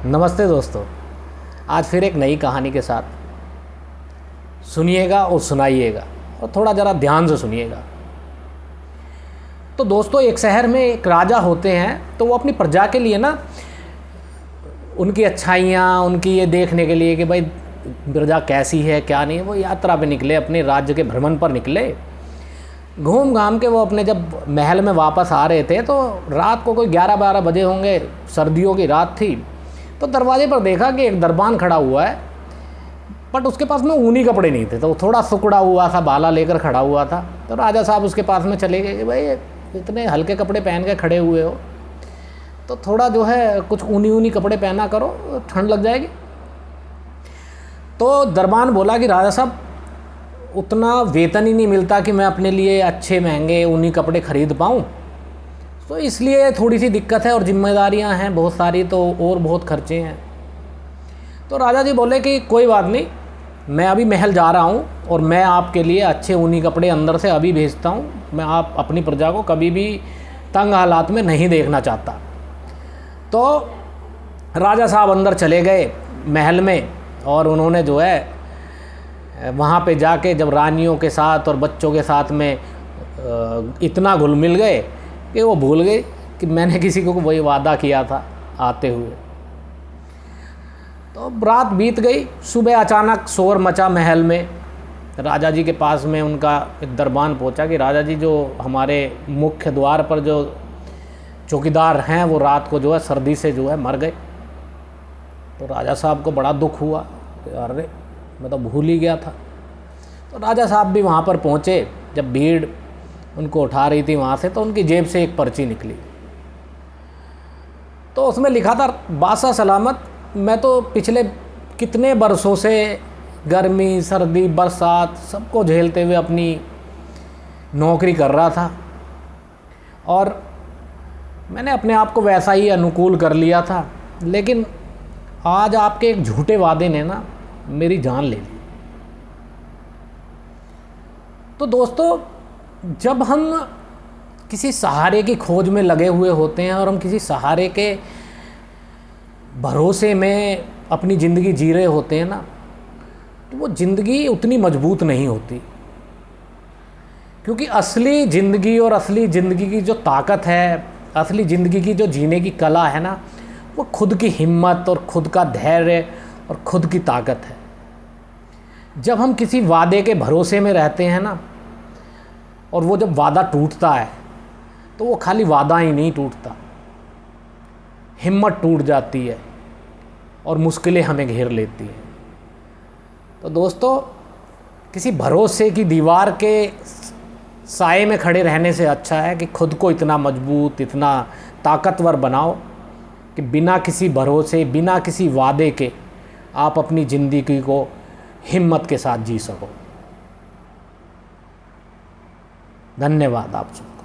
नमस्ते दोस्तों, आज फिर एक नई कहानी के साथ सुनिएगा और सुनाइएगा और थोड़ा ज़रा ध्यान से सुनिएगा। तो दोस्तों, एक शहर में एक राजा होते हैं, तो वो अपनी प्रजा के लिए ना उनकी अच्छाइयाँ, उनकी ये देखने के लिए कि भाई प्रजा कैसी है क्या नहीं है, वो यात्रा पे निकले, अपने राज्य के भ्रमण पर निकले। घूम घाम के वो अपने जब महल में वापस आ रहे थे तो रात को कोई 11-12 बजे होंगे, सर्दियों की रात थी। तो दरवाजे पर देखा कि एक दरबान खड़ा हुआ है, बट उसके पास में ऊनी कपड़े नहीं थे, तो थोड़ा सुकड़ा हुआ सा बाला लेकर खड़ा हुआ था। तो राजा साहब उसके पास में चले गए कि भाई इतने हल्के कपड़े पहन के खड़े हुए हो, तो थोड़ा जो है कुछ ऊनी कपड़े पहना करो, ठंड लग जाएगी। तो दरबान बोला कि राजा साहब, उतना वेतन ही नहीं मिलता कि मैं अपने लिए अच्छे महंगे ऊनी कपड़े खरीद पाऊँ, तो इसलिए थोड़ी सी दिक्कत है और जिम्मेदारियां हैं बहुत सारी, तो और बहुत खर्चे हैं। तो राजा जी बोले कि कोई बात नहीं, मैं अभी महल जा रहा हूँ और मैं आपके लिए अच्छे ऊनी कपड़े अंदर से अभी भेजता हूँ। मैं आप अपनी प्रजा को कभी भी तंग हालात में नहीं देखना चाहता। तो राजा साहब अंदर चले गए महल में और उन्होंने जो है वहाँ पे जाके जब रानियों के साथ और बच्चों के साथ में इतना घुल मिल गए कि वो भूल गए कि मैंने किसी को वही वादा किया था आते हुए। तो रात बीत गई, सुबह अचानक शोर मचा महल में। राजा जी के पास में उनका एक दरबान पहुंचा कि राजा जी, जो हमारे मुख्य द्वार पर जो चौकीदार हैं वो रात को जो है सर्दी से जो है मर गए। तो राजा साहब को बड़ा दुख हुआ, अरे मैं तो भूल ही गया था। तो राजा साहब भी वहाँ पर पहुँचे। जब भीड़ उनको उठा रही थी वहाँ से, तो उनकी जेब से एक पर्ची निकली, तो उसमें लिखा था, बासा सलामत, मैं तो पिछले कितने बरसों से गर्मी सर्दी बरसात सबको झेलते हुए अपनी नौकरी कर रहा था और मैंने अपने आप को वैसा ही अनुकूल कर लिया था, लेकिन आज आपके एक झूठे वादे ने ना मेरी जान ले ली। तो दोस्तों, जब हम किसी सहारे की खोज में लगे हुए होते हैं और हम किसी सहारे के भरोसे में अपनी ज़िंदगी जी रहे होते हैं ना, तो वो ज़िंदगी उतनी मजबूत नहीं होती, क्योंकि असली ज़िंदगी और असली ज़िंदगी की जो ताकत है, असली ज़िंदगी की जो जीने की कला है ना, वो खुद की हिम्मत और खुद का धैर्य और खुद की ताकत है। जब हम किसी वादे के भरोसे में रहते हैं ना, और वो जब वादा टूटता है, तो वो खाली वादा ही नहीं टूटता, हिम्मत टूट जाती है और मुश्किलें हमें घेर लेती हैं। तो दोस्तों, किसी भरोसे की दीवार के साए में खड़े रहने से अच्छा है कि खुद को इतना मजबूत, इतना ताकतवर बनाओ कि बिना किसी भरोसे, बिना किसी वादे के आप अपनी ज़िंदगी को हिम्मत के साथ जी सको। धन्यवाद आप सबको।